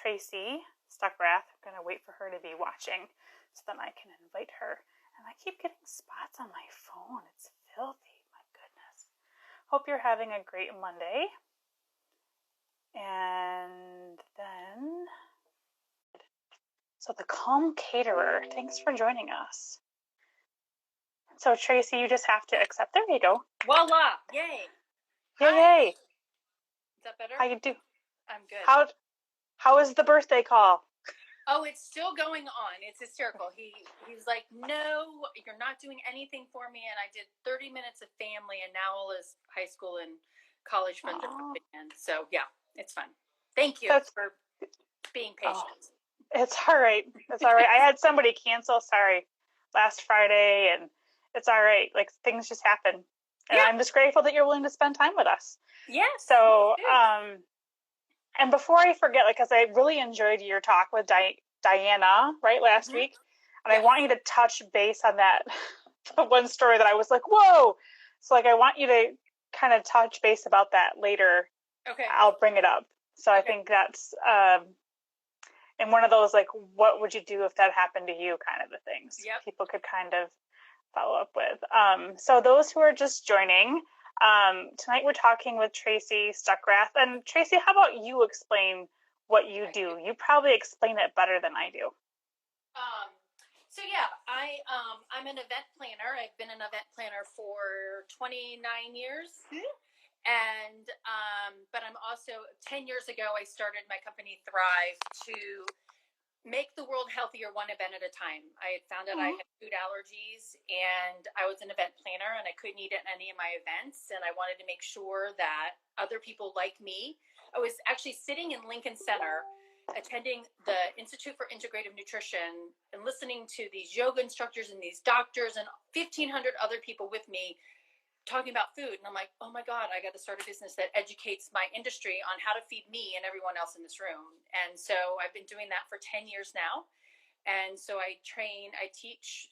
Tracy Stuckrath. I'm going to wait for her to be watching so then I can invite her. And I keep getting spots on my phone. It's filthy. My goodness. Hope you're having a great Monday. And then, so the Calm Caterer, thanks for joining us. So Tracy, you just have to accept. There you go. Voila! Yay! Yay! Is that better? How you do? I'm good. How is the birthday call? Oh, it's still going on. It's hysterical. He's like, no, you're not doing anything for me. And I did 30 minutes of family, and now all his high school and college friends are coming in. So yeah, it's fun. Thank you for being patient. It's all right. It's all right. I had somebody cancel, last Friday, and it's all right. Like, things just happen. And I'm just grateful that you're willing to spend time with us. Yes. So, and before I forget, because I really enjoyed your talk with Diana, right, last week. And I want you to touch base on that one story that I was like, whoa. So, I want you to kind of touch base about that later. Okay. I'll bring it up. So I think that's, and one of those, what would you do if that happened to you kind of the things people could kind of follow up with. So those who are just joining, tonight we're talking with Tracy Stuckrath. And Tracy, how about you explain what you do? You probably explain it better than I do. So yeah, I'm an event planner. I've been an event planner for 29 years. And, but I'm also, 10 years ago, I started my company Thrive to make the world healthier one event at a time. I had found out I had food allergies, and I was an event planner, and I couldn't eat at any of my events. And I wanted to make sure that other people like me, I was actually sitting in Lincoln Center, attending the Institute for Integrative Nutrition and listening to these yoga instructors and these doctors and 1,500 other people with me talking about food. And I'm like, oh my God, I got to start a business that educates my industry on how to feed me and everyone else in this room. And so I've been doing that for 10 years now. And so I train, I teach,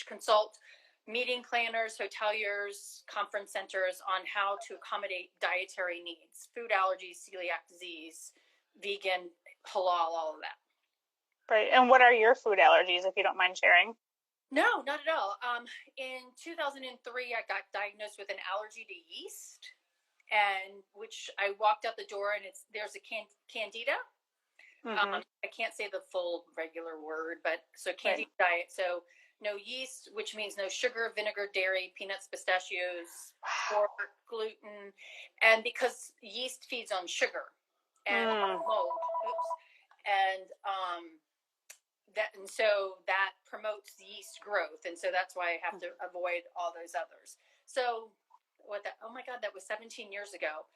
consult meeting planners, hoteliers, conference centers on how to accommodate dietary needs, food allergies, celiac disease, vegan, halal, all of that. Right. And what are your food allergies, if you don't mind sharing? No, not at all. In 2003, I got diagnosed with an allergy to yeast, and which I walked out the door, and there's a candida. I can't say the full regular word, but so candida diet. So no yeast, which means no sugar, vinegar, dairy, peanuts, pistachios, pork, gluten, and because yeast feeds on sugar and mold. And so that promotes yeast growth. And so that's why I have to avoid all those others. So oh my God, that was 17 years ago.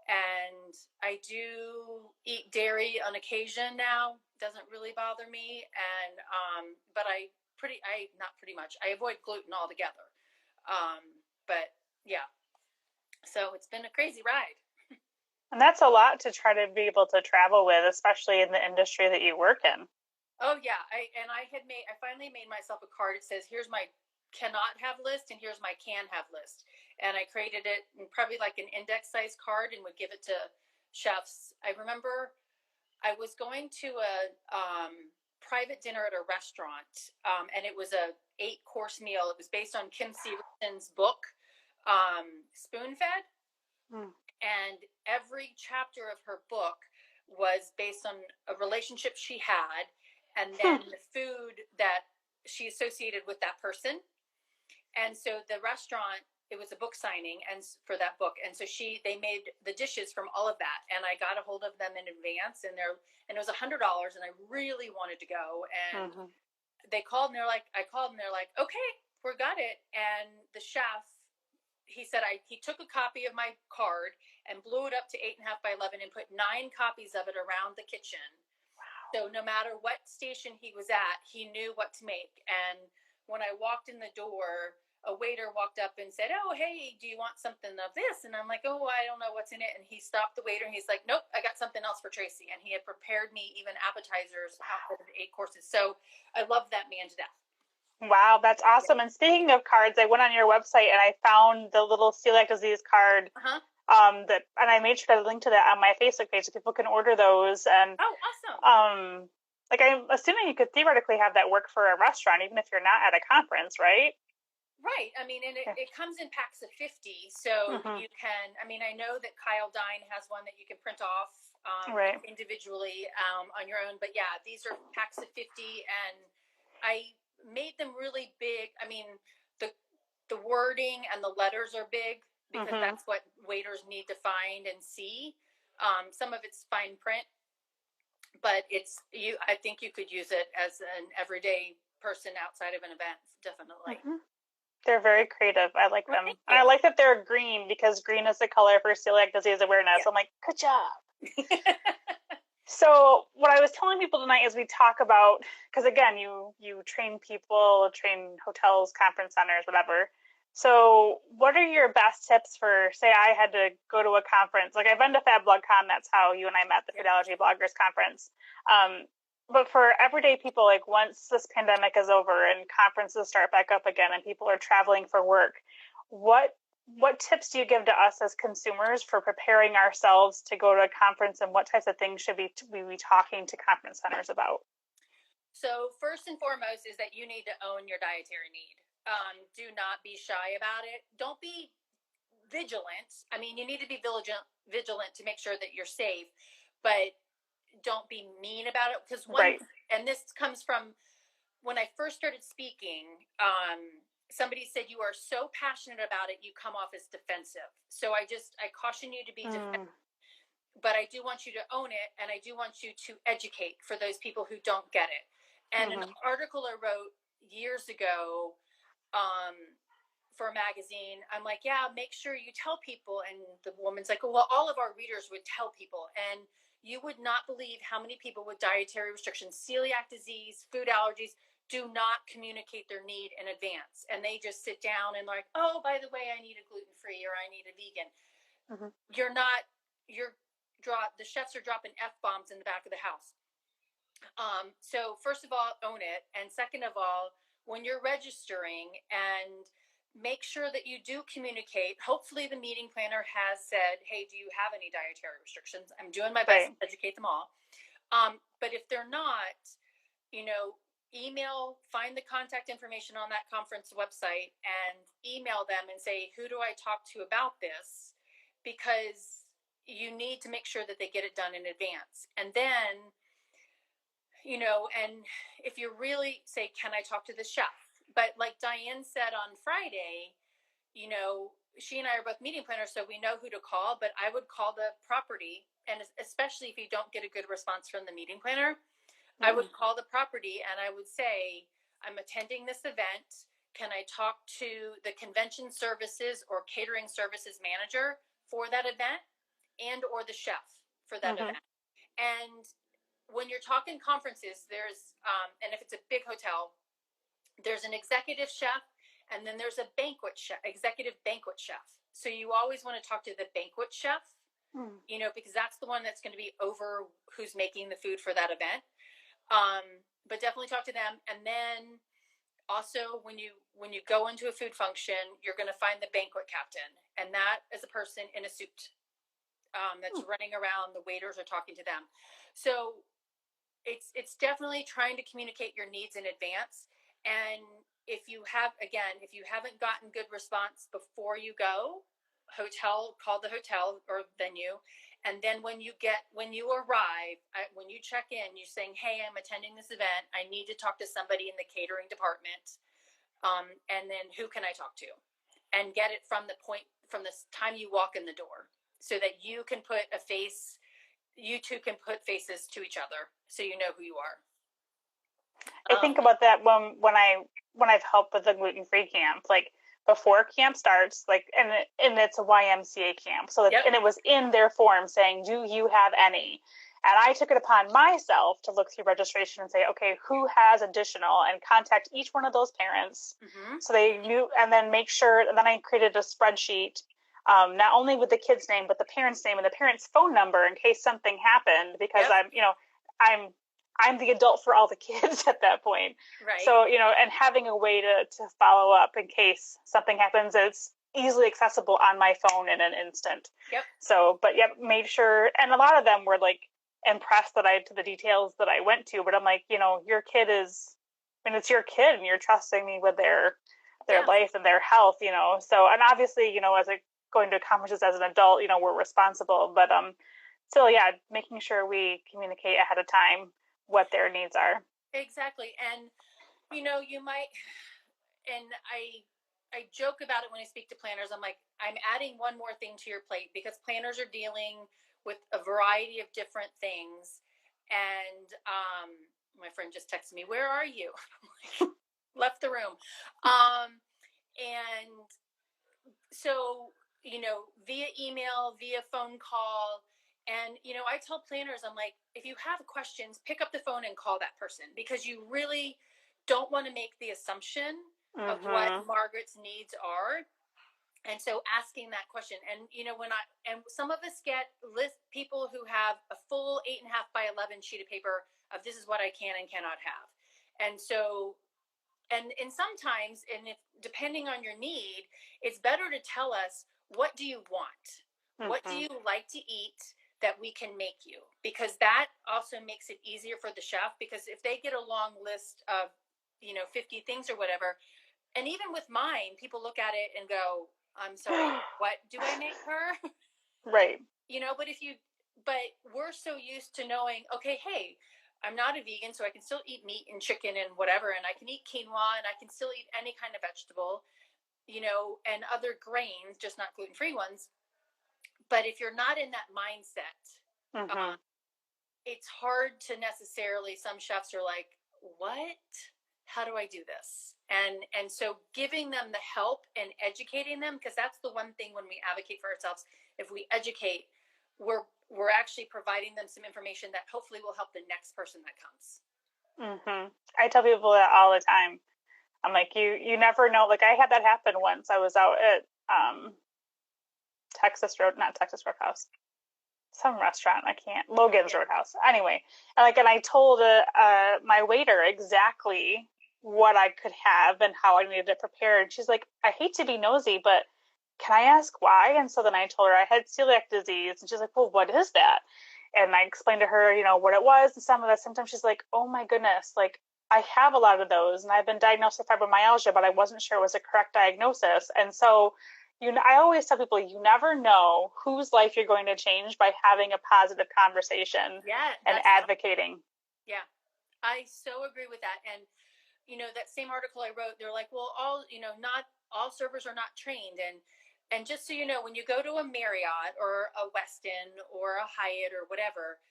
And I do eat dairy on occasion now. Doesn't really bother me. And, but I avoid gluten altogether. But yeah, so it's been a crazy ride. And that's a lot to try to be able to travel with, especially in the industry that you work in. Oh yeah, I finally made myself a card. It says, here's my cannot have list and here's my can have list. And I created it in probably like an index size card and would give it to chefs. I remember I was going to a private dinner at a restaurant, and it was a 8-course meal. It was based on Kim Severson's book, Spoon Fed. And every chapter of her book was based on a relationship she had, and then the food that she associated with that person. And so the restaurant, it was a book signing and for that book. And so they made the dishes from all of that. And I got a hold of them in advance, and it was $100, and I really wanted to go. And they called, and I called, and they're like, okay, we got it. And the chef, he said, he took a copy of my card and blew it up to 8.5 by 11 and put 9 copies of it around the kitchen. So no matter what station he was at, he knew what to make. And when I walked in the door, a waiter walked up and said, oh, hey, do you want something of this? And I'm like, oh, I don't know what's in it. And he stopped the waiter, and he's like, nope, I got something else for Tracy. And he had prepared me even appetizers out of the 8 courses. So I love that man to death. Wow, that's awesome. And speaking of cards, I went on your website and I found the little celiac disease card and I made sure to link to that on my Facebook page so people can order those. And oh, awesome. Like I'm assuming you could theoretically have that work for a restaurant, even if you're not at a conference, right? Right. I mean, and it comes in packs of 50. So you can, I mean, I know that Kyle Dine has one that you can print off individually on your own. But yeah, these are packs of 50. And I made them really big. I mean, the wording and the letters are big because that's what waiters need to find and see. Some of it's fine print, but I think you could use it as an everyday person outside of an event. Definitely. They're very creative. I like them. And I like that they're green because green is the color for celiac disease awareness. I'm like, good job. So what I was telling people tonight is we talk about, because again, you train people, train hotels, conference centers, whatever. So what are your best tips for, say I had to go to a conference, like I've been to FabBlogCon, that's how you and I met, the Food Allergy Bloggers Conference. But for everyday people, like once this pandemic is over and conferences start back up again and people are traveling for work, what tips do you give to us as consumers for preparing ourselves to go to a conference, and what types of things should we be talking to conference centers about? So first and foremost is that you need to own your dietary need. Do not be shy about it. Don't be vigilant. I mean, you need to be vigilant to make sure that you're safe, but don't be mean about it, because and this comes from when I first started speaking. Somebody said, you are so passionate about it, you come off as defensive. So I caution you to be defensive, but I do want you to own it, and I do want you to educate for those people who don't get it. And an article I wrote years ago for a magazine, I'm like, yeah, make sure you tell people. And the woman's like, well, all of our readers would tell people. And you would not believe how many people with dietary restrictions, celiac disease, food allergies, do not communicate their need in advance. And they just sit down and like, oh, by the way, I need a gluten-free or I need a vegan. The chefs are dropping F-bombs in the back of the house. So first of all, own it. And second of all, when you're registering, and make sure that you do communicate. Hopefully the meeting planner has said, hey, do you have any dietary restrictions? I'm doing my best to educate them all. But if they're not, find the contact information on that conference website and email them and say, who do I talk to about this? Because you need to make sure that they get it done in advance. And then, and if you really say, can I talk to the chef? But like Diane said on Friday, she and I are both meeting planners, so we know who to call, but I would call the property. And especially if you don't get a good response from the meeting planner, I would call the property and I would say, I'm attending this event. Can I talk to the convention services or catering services manager for that event, and or the chef for that event? And when you're talking conferences, there's, and if it's a big hotel, there's an executive chef, and then there's a executive banquet chef. So you always want to talk to the banquet chef, because that's the one that's going to be over who's making the food for that event. But definitely talk to them. And then also when you go into a food function, you're going to find the banquet captain, and that is a person in a suit that's running around. The waiters are talking to them. So it's definitely trying to communicate your needs in advance. And if you haven't gotten good response before you go, call the hotel or venue. And then when you arrive, when you check in, you're saying, hey, I'm attending this event. I need to talk to somebody in the catering department. And then who can I talk to? And get it from the time you walk in the door, so that you two can put faces to each other, so you know who you are. I think about that when I've helped with the gluten-free camp, like before camp starts, like, and it's a YMCA camp. So, and it was in their form saying, do you have any? And I took it upon myself to look through registration and say, okay, who has additional, and contact each one of those parents. So they knew, and then make sure, and then I created a spreadsheet, not only with the kid's name, but the parent's name and the parent's phone number in case something happened, because I'm the adult for all the kids at that point. Right. So, and having a way to follow up in case something happens. easily accessible on my phone in an instant. Yep. So, but yep, made sure, and a lot of them were like impressed that to the details that I went to, but I'm like, your kid is, I mean, it's your kid and you're trusting me with their life and their health, so, and obviously, as going to conferences as an adult, we're responsible, but, still, yeah, making sure we communicate ahead of time what their needs are. Exactly. And, you might, and I joke about it when I speak to planners. I'm like, I'm adding one more thing to your plate, because planners are dealing with a variety of different things. And my friend just texted me, "Where are you?" I'm like, left the room. And so, via email, via phone call. And, I tell planners, I'm like, if you have questions, pick up the phone and call that person, because you really don't want to make the assumption of what Margaret's needs are. And so asking that question, and, and some of us get people who have a full 8.5 by 11 sheet of paper of this is what I can and cannot have. And so, and sometimes, and if, depending on your need, it's better to tell us, what do you want? What do you like to eat that we can make you? Because that also makes it easier for the chef, because if they get a long list of, 50 things or whatever, and even with mine, people look at it and go, I'm sorry, what do I make her? Right. But we're so used to knowing, okay, hey, I'm not a vegan, so I can still eat meat and chicken and whatever, and I can eat quinoa, and I can still eat any kind of vegetable, and other grains, just not gluten-free ones. But if you're not in that mindset, it's hard to necessarily, some chefs are like, what? How do I do this? And so giving them the help and educating them, because that's the one thing when we advocate for ourselves, if we educate, we're actually providing them some information that hopefully will help the next person that comes. I tell people that all the time. I'm like, you never know. Like, I had that happen once. I was out at not Texas Roadhouse, some restaurant. Logan's Roadhouse. Anyway, and I told my waiter exactly what I could have and how I needed it prepared. She's like, I hate to be nosy, but can I ask why? And so then I told her I had celiac disease, and she's like, well, what is that? And I explained to her, what it was and some of the symptoms. She's like, oh my goodness, like, I have a lot of those, and I've been diagnosed with fibromyalgia, but I wasn't sure it was a correct diagnosis. And so, I always tell people, you never know whose life you're going to change by having a positive conversation and advocating. Yeah, I so agree with that. And, that same article I wrote, they're like, well, not all servers are not trained. And just so you know, when you go to a Marriott or a Westin or a Hyatt or whatever,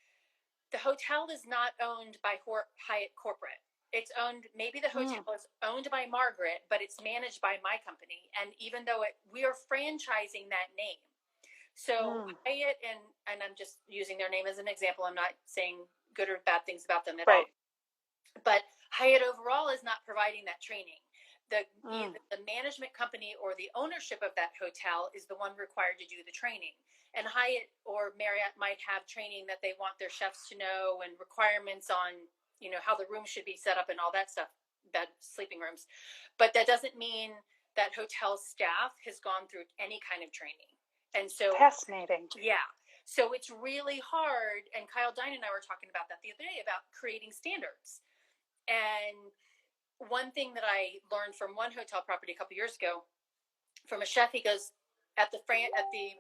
the hotel is not owned by Hyatt corporate. It's owned, maybe the hotel is owned by Margaret, but it's managed by my company. And even though we are franchising that name. So Hyatt, and I'm just using their name as an example. I'm not saying good or bad things about them at all. But Hyatt overall is not providing that training. The management company or the ownership of that hotel is the one required to do the training. And Hyatt or Marriott might have training that they want their chefs to know, and requirements on, how the room should be set up and all that stuff, bed, sleeping rooms. But that doesn't mean that hotel staff has gone through any kind of training. And so fascinating. Yeah. So it's really hard. And Kyle Dine and I were talking about that the other day, about creating standards. And one thing that I learned from one hotel property a couple years ago from a chef, he goes, at the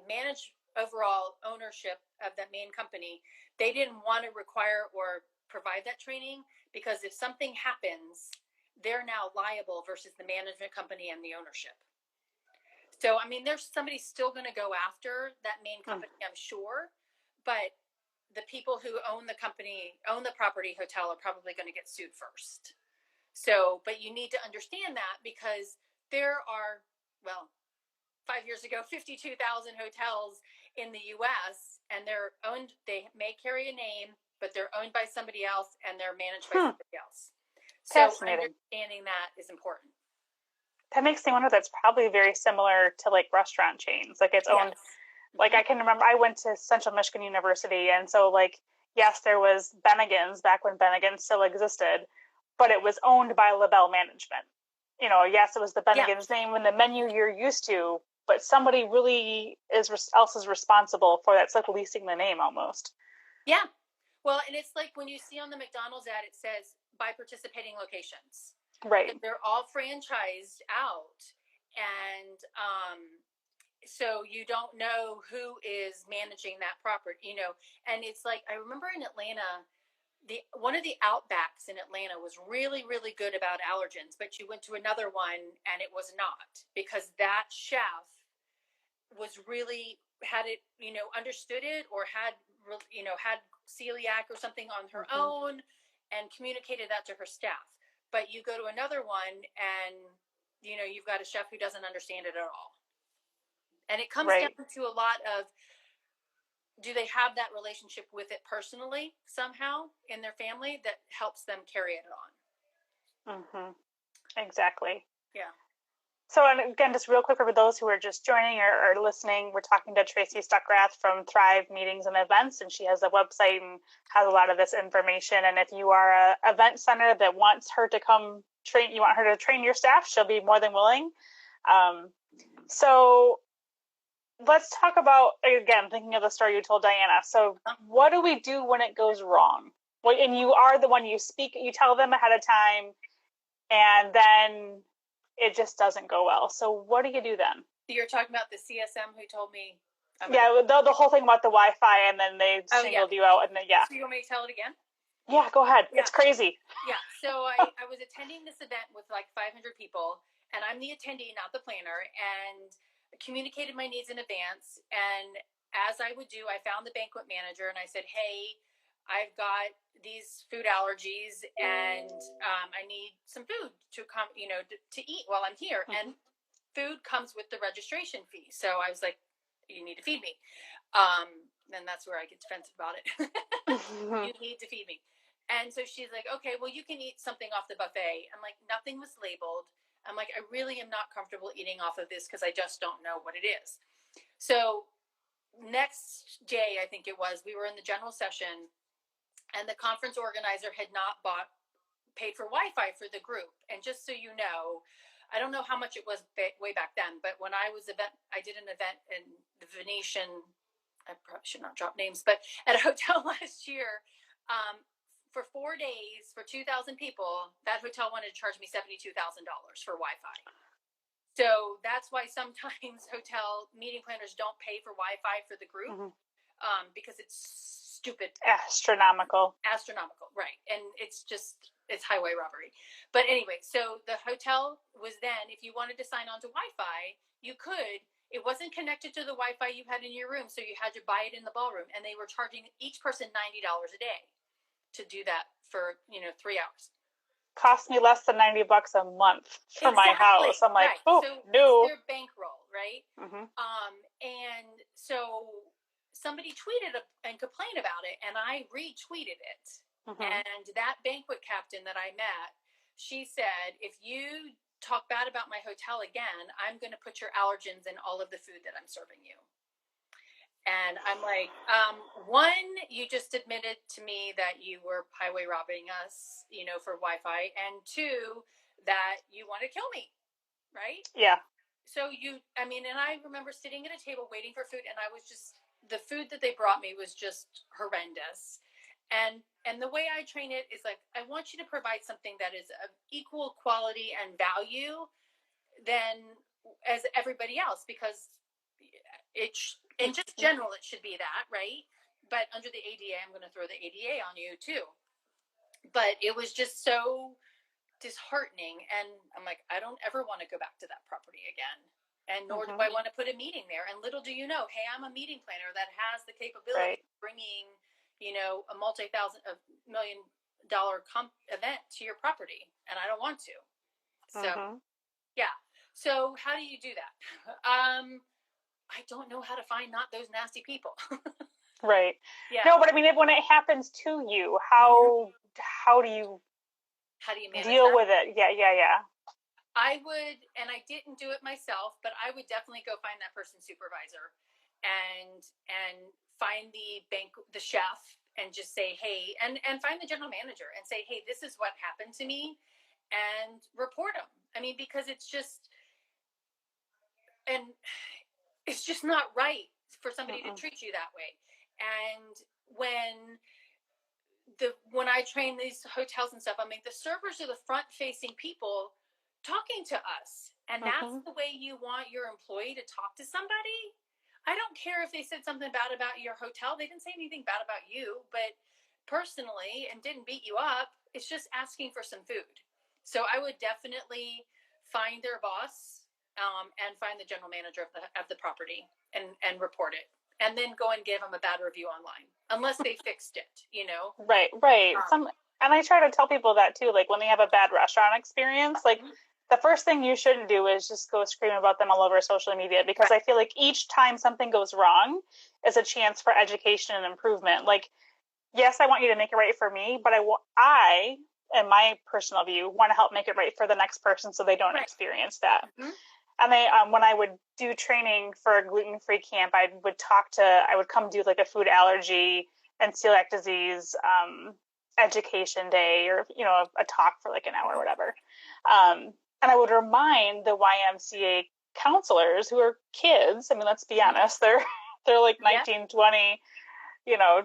managed overall ownership of that main company, they didn't want to require or provide that training, because if something happens, they're now liable versus the management company and the ownership. So, I mean, there's somebody still going to go after that main company, I'm sure, but the people who own the property hotel, are probably going to get sued first. So, but you need to understand that, because there are, 5 years ago, 52,000 hotels in the U.S., and they're owned, they may carry a name, but they're owned by somebody else and they're managed by somebody else. So understanding that is important. That makes me wonder, that's probably very similar to like restaurant chains. Like, it's owned, like, I can remember I went to Central Michigan University, and so, like, yes, there was Bennigan's back when Bennigan's still existed, but it was owned by LaBelle Management. Yes, it was the Bennigan's name and the menu you're used to, but somebody really else is responsible for that. It's like leasing the name almost. Yeah. Well, and it's like when you see on the McDonald's ad, it says by participating locations. Right. They're all franchised out. And so you don't know who is managing that property, and it's like, I remember in Atlanta, one of the Outbacks in Atlanta was really, really good about allergens, but you went to another one and it was not, because that chef was really had it, understood it, or had celiac or something on her own and communicated that to her staff. But you go to another one and, you've got a chef who doesn't understand it at all. And it comes down to a lot of, do they have that relationship with it personally somehow in their family that helps them carry it on? Exactly. Yeah. So, and again, just real quick for those who are just joining or listening, we're talking to Tracy Stuckrath from Thrive Meetings and Events, and she has a website and has a lot of this information. And if you are an event center that wants her to come train, you want her to train your staff, she'll be more than willing. So let's talk about, again, thinking of the story you told Diana. So what do we do when it goes wrong? Well, and you are the one, you tell them ahead of time, and then it just doesn't go well. So what do you do then? You're talking about the CSM who told me. The whole thing about the Wi-Fi, and then they singled you out, and then So you want me to tell it again? Yeah, go ahead. Yeah. It's crazy. Yeah. So I was attending this event with like 500 people, and I'm the attendee, not the planner, and communicated my needs in advance. And as I would do, I found the banquet manager and I said, hey, I've got these food allergies and I need some food to come, to eat while I'm here. And food comes with the registration fee. So I was like, you need to feed me. And that's where I get defensive about it. You need to feed me. And so she's like, okay, well, you can eat something off the buffet. I'm like, nothing was labeled. I'm like, I really am not comfortable eating off of this because I just don't know what it is. So next day, I think it was, we were in the general session and the conference organizer had not paid for Wi-Fi for the group. And just so you know, I don't know how much it was way back then, but when I did an event in the Venetian, I probably should not drop names, but at a hotel last year, for 4 days for 2,000 people, that hotel wanted to charge me $72,000 for Wi-Fi. So that's why sometimes hotel meeting planners don't pay for Wi-Fi for the group, because it's stupid. Astronomical, right. And it's highway robbery. But anyway, so the hotel was then, if you wanted to sign on to Wi-Fi, you could. It wasn't connected to the Wi-Fi you had in your room, so you had to buy it in the ballroom. And they were charging each person $90 a day to do that for 3 hours. Cost me less than $90 a month for my house. I'm like, oh, so no. It's their bankroll, right? And so somebody tweeted and complained about it, and I retweeted it. And that banquet captain that I met, she said, if you talk bad about my hotel again, I'm going to put your allergens in all of the food that I'm serving you. And I'm like, one, you just admitted to me that you were highway robbing us, for Wi-Fi. And two, that you want to kill me, right? Yeah. So and I remember sitting at a table waiting for food, and the food that they brought me was just horrendous. And the way I train it is like, I want you to provide something that is of equal quality and value than as everybody else, because in just general, it should be that, right? But under the ADA, I'm going to throw the ADA on you too. But it was just so disheartening. And I'm like, I don't ever want to go back to that property again. And nor do I want to put a meeting there. And little do you know, hey, I'm a meeting planner that has the capability of bringing, a multi-million-dollar event to your property. And I don't want to. So, yeah. So how do you do that? I don't know how to find not those nasty people. Right. Yeah. No, but I mean, when it happens to you, how do you deal with it? Yeah. I would, and I didn't do it myself, but I would definitely go find that person's supervisor and find the chef and just say, hey, and find the general manager and say, hey, this is what happened to me, and report them. I mean, because it's just, and it's just not right for somebody to treat you that way. And when I train these hotels and stuff, I mean, the servers are the front-facing people talking to us, and that's the way you want your employee to talk to somebody. I don't care if they said something bad about your hotel. They didn't say anything bad about you, but personally, and didn't beat you up. It's just asking for some food. So I would definitely find their boss and find the general manager of the property and report it. And then go and give them a bad review online, unless they fixed it, you know? Right. And I try to tell people that too, like when they have a bad restaurant experience, like the first thing you shouldn't do is just go scream about them all over social media, because I feel like each time something goes wrong is a chance for education and improvement. Like, yes, I want you to make it right for me, but I, in my personal view, want to help make it right for the next person so they don't experience that. And when I would do training for a gluten-free camp, I would come do like a food allergy and celiac disease education day, or, you know, a talk for like an hour or whatever. And I would remind the YMCA counselors, who are kids. I mean, let's be honest, they're like 19, 20,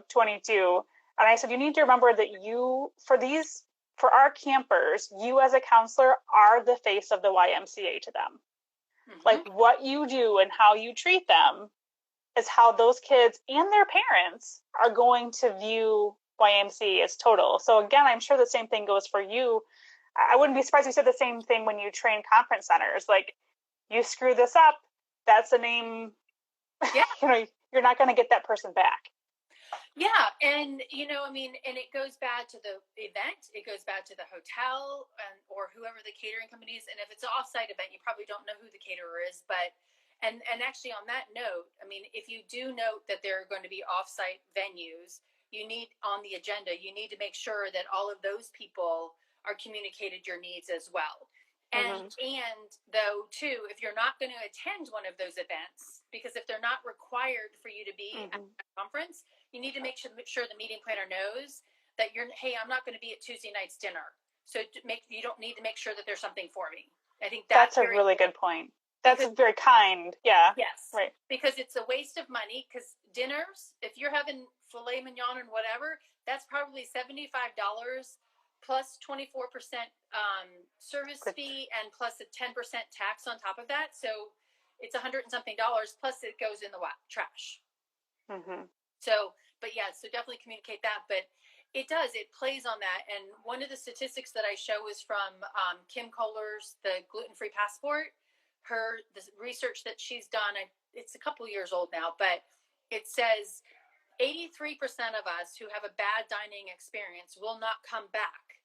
22. And I said, you need to remember that for our campers, you as a counselor are the face of the YMCA to them. Like, what you do and how you treat them is how those kids and their parents are going to view YMCA as total. So again, I'm sure the same thing goes for you. I wouldn't be surprised if you said the same thing when you train conference centers. Like, you screw this up, that's a name, you're not going to get that person back. Yeah. And, I mean, and it goes bad to the event, it goes bad to the hotel or whoever the catering company is. And if it's an offsite event, you probably don't know who the caterer is, and actually on that note, I mean, if you do note that there are going to be offsite venues, you need on the agenda, you need to make sure that all of those people are communicated your needs as well. And though too, if you're not going to attend one of those events, because if they're not required for you to be at a conference, you need to make sure the meeting planner knows that hey, I'm not going to be at Tuesday night's dinner. So you don't need to make sure that there's something for me. I think that's a really good point. That's very kind. Yeah. Yes. Right. Because it's a waste of money, because dinners, if you're having filet mignon and whatever, that's probably $75 plus 24% service fee and plus a 10% tax on top of that. So it's $100 and something, plus it goes in the trash. So, but yeah, so definitely communicate that. But it plays on that. And one of the statistics that I show is from Kim Kohler's The Gluten-Free Passport. The research that she's done, it's a couple years old now, but it says 83% of us who have a bad dining experience will not come back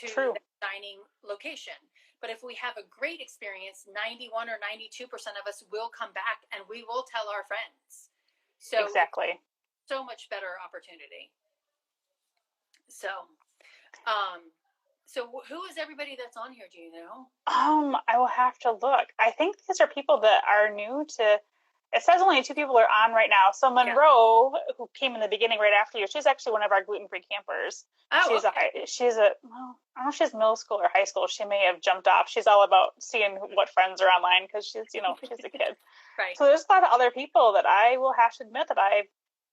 to the dining location. But if we have a great experience, 91 or 92% of us will come back, and we will tell our friends. So exactly. So much better opportunity. So, so who is everybody that's on here? Do you know? I will have to look. I think these are people that are new to. It says only 2 people are on right now. So Monroe, who came in the beginning right after you, she's actually one of our gluten-free campers. Oh, I don't know if she's middle school or high school. She may have jumped off. She's all about seeing what friends are online, because she's a kid. Right. So there's a lot of other people that I will have to admit that I've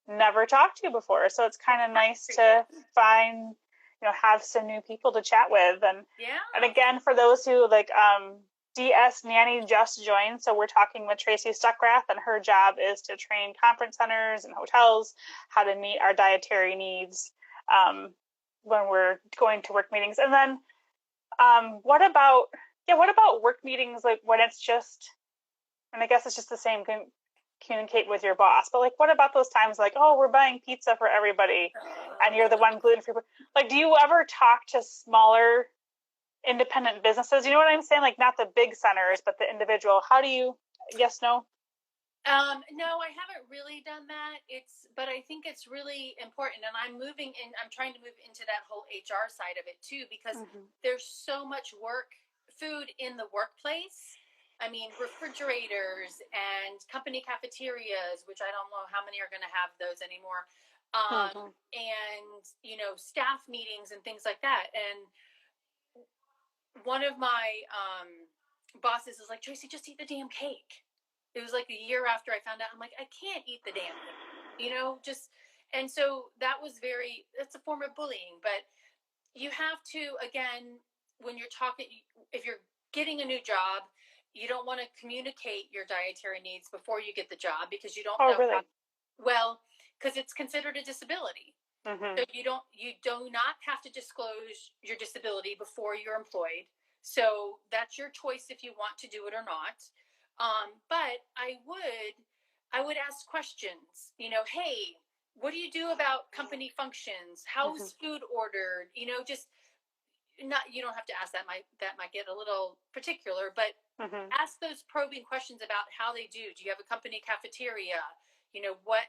never talked to before. So it's kind of nice to find, have some new people to chat with. And again, for those who DS Nanny just joined, so we're talking with Tracy Stuckrath, and her job is to train conference centers and hotels how to meet our dietary needs when we're going to work meetings. And then what about work meetings, like when it's just, and I guess it's just the same, communicate with your boss, but like, what about those times like, oh, we're buying pizza for everybody and you're the one gluten-free? Like, do you ever talk to smaller independent businesses? You know what I'm saying? Like, not the big centers, but the individual. How do you, yes, no? No, I haven't really done that. But I think it's really important. And I'm trying to move into that whole HR side of it too, because there's so much food in the workplace. I mean, refrigerators and company cafeterias, which I don't know how many are going to have those anymore. And, staff meetings and things like that. And one of my bosses is like, Tracy, just eat the damn cake. it was like a year after I found out, I'm like, I can't eat the damn thing, and so that's a form of bullying. But you have to, again, when you're talking, if you're getting a new job, you don't want to communicate your dietary needs before you get the job, because you don't know really? because it's considered a disability. So you do not have to disclose your disability before you're employed. So that's your choice if you want to do it or not. But I would ask questions, hey, what do you do about company functions? How's food ordered? Just not, you don't have to ask that. That might get a little particular, but ask those probing questions about how they do. Do you have a company cafeteria?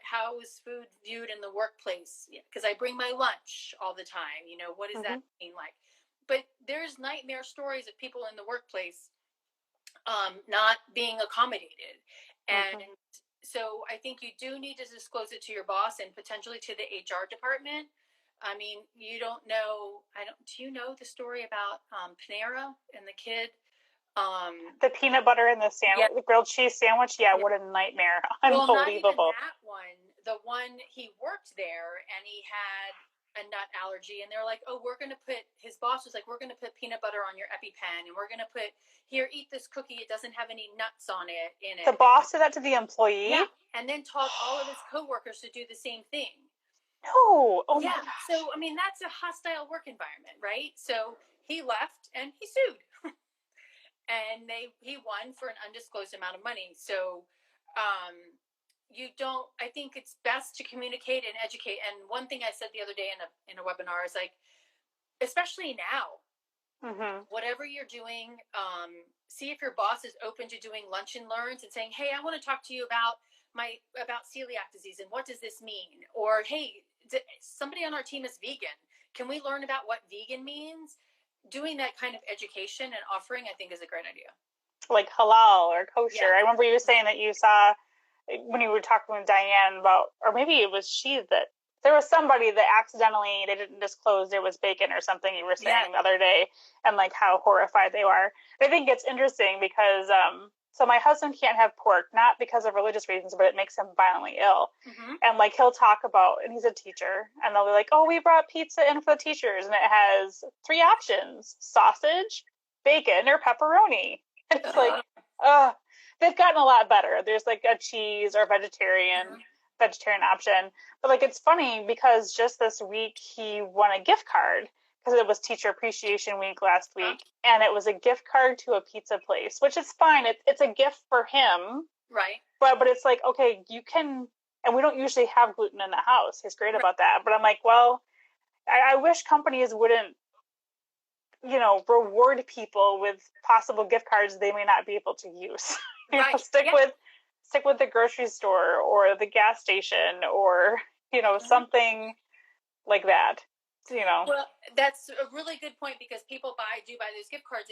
How is food viewed in the workplace? Because I bring my lunch all the time. What does that mean like? But there's nightmare stories of people in the workplace not being accommodated. And so I think you do need to disclose it to your boss and potentially to the HR department. I mean, you don't know, do you know the story about Panera and the kid? The peanut butter and the sandwich, the grilled cheese sandwich. Yeah, what a nightmare. Unbelievable. Well, not even that one. The one, he worked there and he had a nut allergy, and they're like, oh, his boss was like, we're going to put peanut butter on your EpiPen, and we're going to here, eat this cookie. It doesn't have any nuts in it. The boss did that to the employee? Yeah, and then taught all of his coworkers to do the same thing. No. Oh, yeah. So, I mean, that's a hostile work environment, right? So he left and he sued. And he won for an undisclosed amount of money. So I think it's best to communicate and educate. And one thing I said the other day in a webinar is like, especially now, whatever you're doing, see if your boss is open to doing lunch and learns and saying, hey, I want to talk to you about celiac disease and what does this mean? Or, hey, somebody on our team is vegan. Can we learn about what vegan means? Doing that kind of education and offering, I think, is a great idea. Like halal or kosher. Yeah. I remember you saying that you saw, when you were talking with Diane about, or maybe it was that there was somebody that accidentally, they didn't disclose there was bacon or something you were saying the other day, and like how horrified they were. I think it's interesting because, so my husband can't have pork, not because of religious reasons, but it makes him violently ill. And like he'll talk about, and he's a teacher, and they'll be like, oh, we brought pizza in for the teachers, and it has 3 options: sausage, bacon, or pepperoni. It's like, they've gotten a lot better. There's like a cheese or vegetarian option. But like, it's funny because just this week he won a gift card, because it was Teacher Appreciation Week last week, and it was a gift card to a pizza place, which is fine. It's a gift for him, right? But it's like, okay, you can, and we don't usually have gluten in the house. He's great about that. But I'm like, well, I wish companies wouldn't, reward people with possible gift cards they may not be able to use. Stick with the grocery store or the gas station or something like that. Well, that's a really good point, because people do buy those gift cards,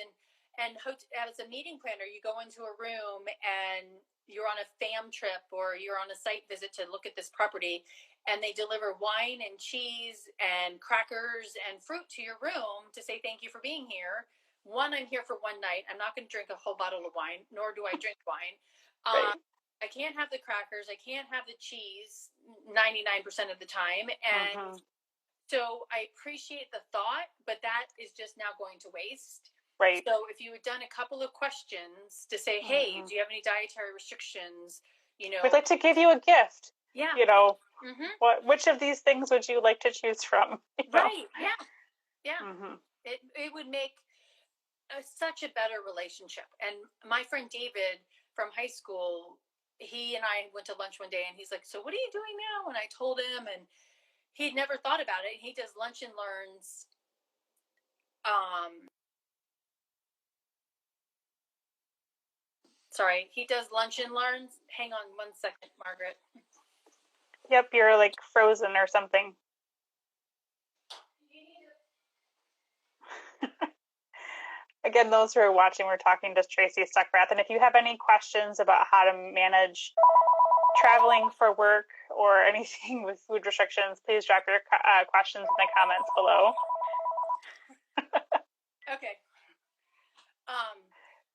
and as a meeting planner, you go into a room and you're on a fam trip or you're on a site visit to look at this property, and they deliver wine and cheese and crackers and fruit to your room to say thank you for being here. I'm here for one night. I'm not going to drink a whole bottle of wine, nor do I drink wine. I can't have the crackers. I can't have the cheese 99% of the time. And so I appreciate the thought, but that is just now going to waste. Right. So if you had done a couple of questions to say, hey, do you have any dietary restrictions? We'd like to give you a gift. Yeah. Which of these things would you like to choose from? Right. Yeah. Yeah. It would make such a better relationship. And my friend David from high school, he and I went to lunch one day, and he's like, so what are you doing now? And I told him, and he'd never thought about it. He does lunch and learns. He does lunch and learns. Hang on 1 second, Margaret. Yep, you're like frozen or something. Again, those who are watching, we're talking to Tracy Stuckrath. And if you have any questions about how to manage traveling for work or anything with food restrictions, please drop your questions in the comments below. Okay.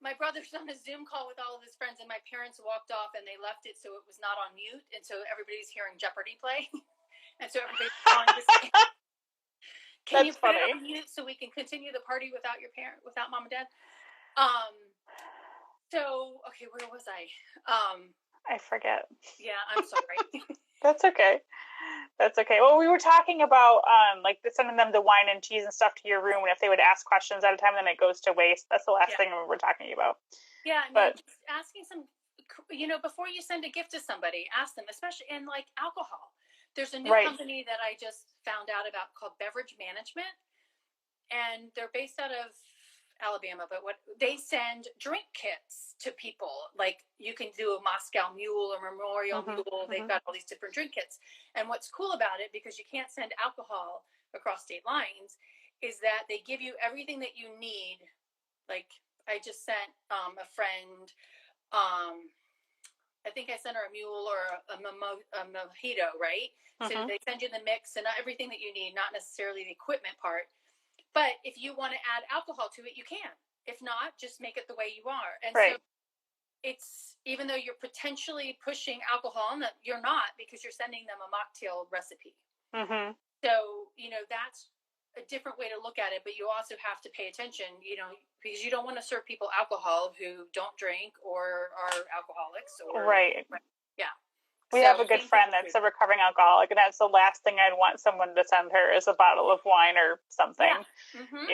my brother's on a Zoom call with all of his friends, and my parents walked off and they left it so it was not on mute, and so everybody's hearing Jeopardy play, and so everybody's calling to say, "Can you put it on mute so we can continue the party without without mom and dad?" So okay, where was I? I forget. Yeah, I'm sorry. That's okay. That's okay. Well, we were talking about like sending them the wine and cheese and stuff to your room, and if they would ask questions at a time, then it goes to waste. That's the last thing we were talking about. Yeah, I mean, just asking some, before you send a gift to somebody, ask them, especially in like alcohol. There's a new company that I just found out about called Beverage Management, and they're based out of Alabama, but what they send drink kits to people, like you can do a Moscow Mule or Memorial Mule. They've got all these different drink kits, and what's cool about it, because you can't send alcohol across state lines, is that they give you everything that you need. Like I just sent a friend, I think I sent her a mule or a mojito, right? So they send you the mix and everything that you need, not necessarily the equipment part. But if you want to add alcohol to it, you can. If not, just make it the way you are. And so it's, even though you're potentially pushing alcohol on them, you're not, because you're sending them a mocktail recipe. So, that's a different way to look at it, but you also have to pay attention, because you don't want to serve people alcohol who don't drink or are alcoholics. Or yeah. We have a good friend that's a recovering alcoholic, and that's the last thing I'd want someone to send her is a bottle of wine or something, because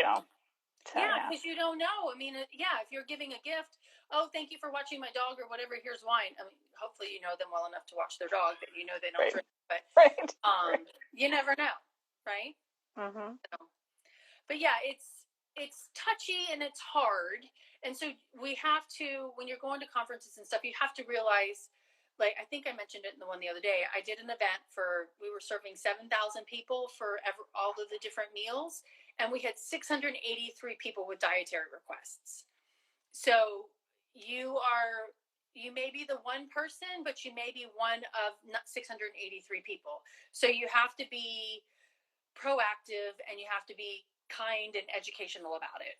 you don't know. I mean, if you're giving a gift, oh, thank you for watching my dog or whatever, here's wine. I mean, hopefully you know them well enough to watch their dog that they don't drink, but you never know, right? So, but yeah, it's touchy and it's hard, and so we have to, when you're going to conferences and stuff, you have to realize, like I think I mentioned it in the one the other day, I did an event we were serving 7,000 people for all of the different meals, and we had 683 people with dietary requests. So you may be the one person, but you may be one of 683 people. So you have to be proactive, and you have to be kind and educational about it.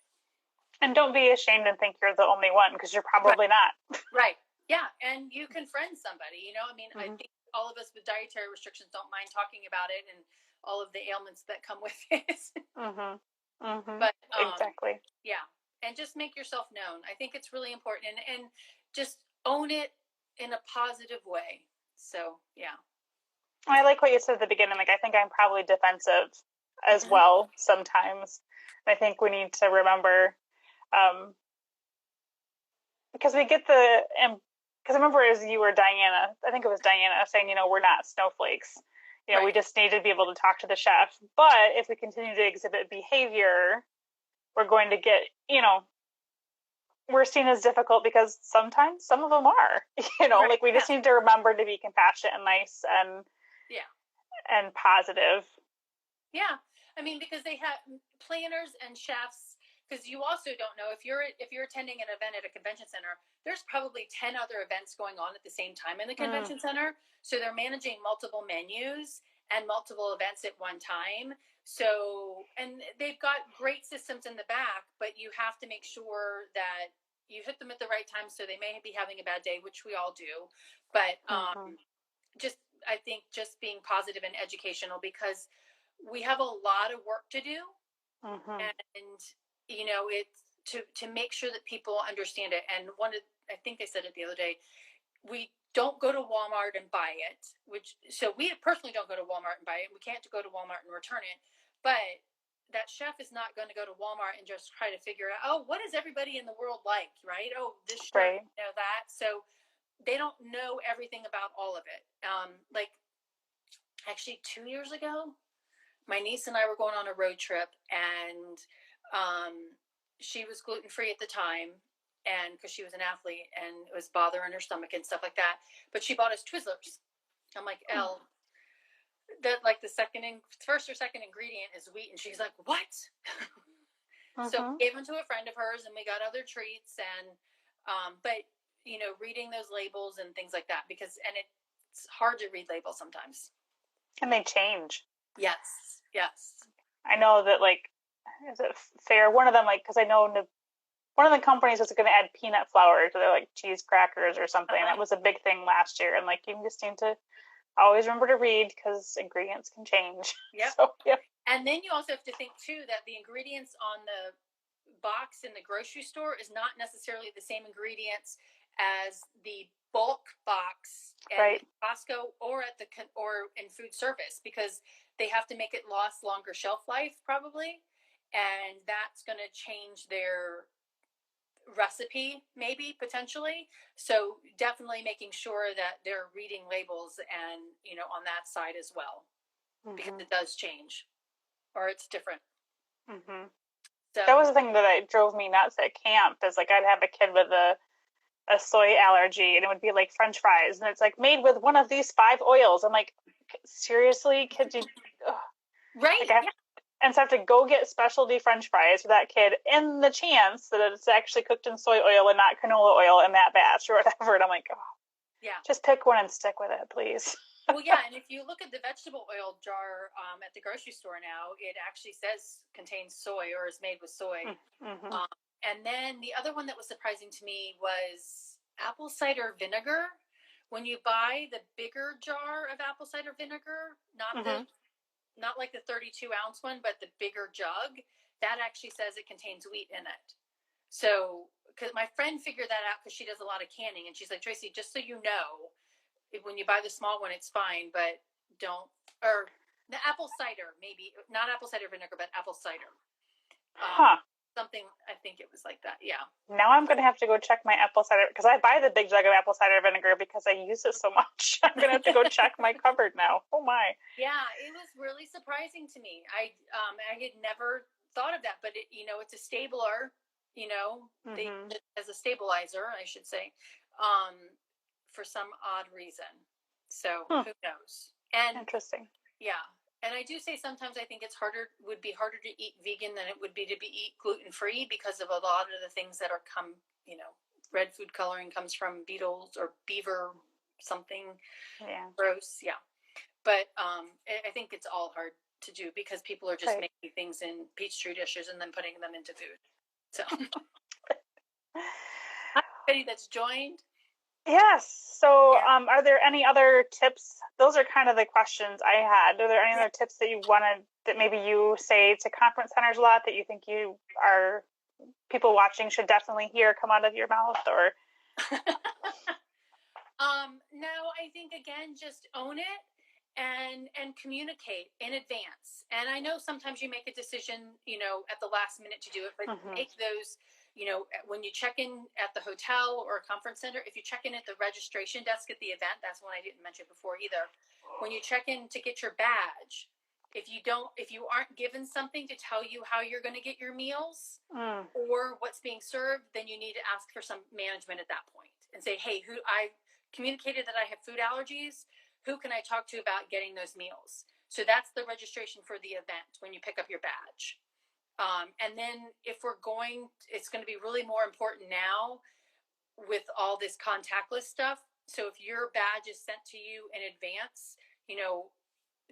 And don't be ashamed and think you're the only one, because you're probably not. Right. Yeah, and you can friend somebody, I mean, I think all of us with dietary restrictions don't mind talking about it and all of the ailments that come with it. But exactly. Yeah, and just make yourself known. I think it's really important, and just own it in a positive way. So, yeah. I like what you said at the beginning. Like, I think I'm probably defensive as well sometimes. I think we need to remember, because we get because I remember as you were Diana, I think it was Diana saying, we're not snowflakes. We just need to be able to talk to the chef. But if we continue to exhibit behavior, we're going to get, we're seen as difficult, because sometimes some of them are, like we just need to remember to be compassionate and nice and positive. Yeah. I mean, because they have planners and chefs, because you also don't know, if you're attending an event at a convention center, there's probably 10 other events going on at the same time in the convention center. So they're managing multiple menus and multiple events at one time. So, and they've got great systems in the back, but you have to make sure that you hit them at the right time. So they may be having a bad day, which we all do, but I think just being positive and educational, because we have a lot of work to do, and it's to make sure that people understand it. And I think they said it the other day, we don't go to Walmart and buy it, so we personally don't go to Walmart and buy it. We can't go to Walmart and return it, but that chef is not going to go to Walmart and just try to figure out, oh, what is everybody in the world like, right? Oh, this shirt, that. So they don't know everything about all of it. Like actually 2 years ago, my niece and I were going on a road trip, and she was gluten-free at the time, and because she was an athlete and it was bothering her stomach and stuff like that, but she bought us Twizzlers. I'm like, Elle, that like the first or second ingredient is wheat, and she's like, what? So gave them to a friend of hers, and we got other treats, and but reading those labels and things like that, because it's hard to read labels sometimes, and they change. Yes. I know that, like, is it fair? One of them, like, because I know one of the companies was going to add peanut flour to their like cheese crackers or something. That was a big thing last year. And like, you just need to always remember to read because ingredients can change. Yep. So, yep. And then you also have to think too that the ingredients on the box in the grocery store is not necessarily the same ingredients as the bulk box at Costco or in food service, because they have to make it last longer shelf life probably, and that's going to change their recipe maybe potentially. So definitely making sure that they're reading labels and on that side as well, because it does change or it's different. So that was the thing that drove me nuts at camp, is like I'd have a kid with a soy allergy and it would be like French fries and it's like made with one of these 5 oils. I'm like, seriously, kids, right? Like, and so I have to go get specialty French fries for that kid in the chance that it's actually cooked in soy oil and not canola oil in that batch or whatever. And I'm like, just pick one and stick with it, please. Well, yeah, and if you look at the vegetable oil jar at the grocery store now, it actually says contains soy or is made with soy. And then the other one that was surprising to me was apple cider vinegar. When you buy the bigger jar of apple cider vinegar, not like the 32-ounce one, but the bigger jug, that actually says it contains wheat in it. So, because my friend figured that out because she does a lot of canning, and she's like, Tracy, just so you know, when you buy the small one, it's fine, but or the apple cider, maybe, not apple cider vinegar, but apple cider. Something, I think it was like that, yeah. Now I'm going to have to go check my apple cider, because I buy the big jug of apple cider vinegar because I use it so much. I'm going to have to go check my cupboard now. Oh my. Yeah, it was really surprising to me. I had never thought of that, but it's a stabler, as a stabilizer, I should say, for some odd reason. So who knows? And interesting. Yeah. And I do say sometimes I think would be harder to eat vegan than it would be to eat gluten-free, because of a lot of the things that red food coloring comes from beetles or beaver something. Yeah. Gross. Yeah. But I think it's all hard to do because people are just making things in Peachtree dishes and then putting them into food. So anybody that's joined. Yes. So are there any other tips? Those are kind of the questions I had. Are there any other tips that you wanted, that maybe you say to conference centers a lot, that you think people watching should definitely hear come out of your mouth? Or no, I think again, just own it and communicate in advance. And I know sometimes you make a decision, at the last minute to do it, but make those, when you check in at the hotel or a conference center, if you check in at the registration desk at the event, that's one I didn't mention before either. When you check in to get your badge, if you aren't given something to tell you how you're going to get your meals or what's being served, then you need to ask for some management at that point and say, hey, I communicated that I have food allergies. Who can I talk to about getting those meals? So that's the registration for the event when you pick up your badge. And then if it's going to be really more important now with all this contactless stuff. So if your badge is sent to you in advance,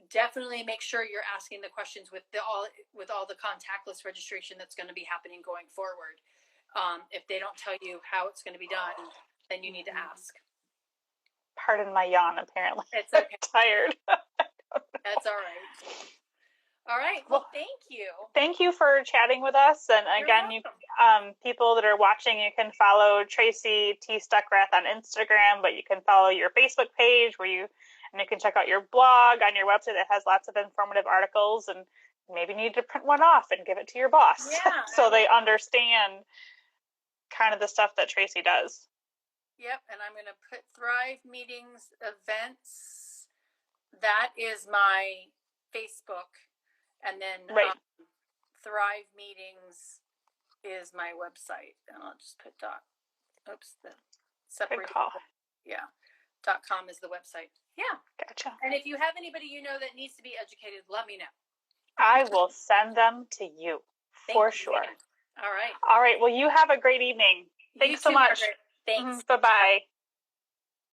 definitely make sure you're asking the questions with all the contactless registration that's going to be happening going forward. If they don't tell you how it's going to be done, then you need to ask. Pardon my yawn, apparently. It's okay. I'm tired. That's all right. All right. Well, thank you. Thank you for chatting with us. And again, people that are watching, you can follow Tracy T. Stuckrath on Instagram, but you can follow your Facebook page and you can check out your blog on your website that has lots of informative articles, and maybe need to print one off and give it to your boss so they understand kind of the stuff that Tracy does. Yep. And I'm going to put Thrive Meetings events. That is my Facebook. And then Thrive Meetings is my website. And I'll just put separate. Good call. Yeah. .com is the website. Yeah. Gotcha. And if you have anybody that needs to be educated, let me know. I will send them to you for sure. All right. All right. Well, you have a great evening. Thanks so much. Margaret. Thanks. Bye-bye.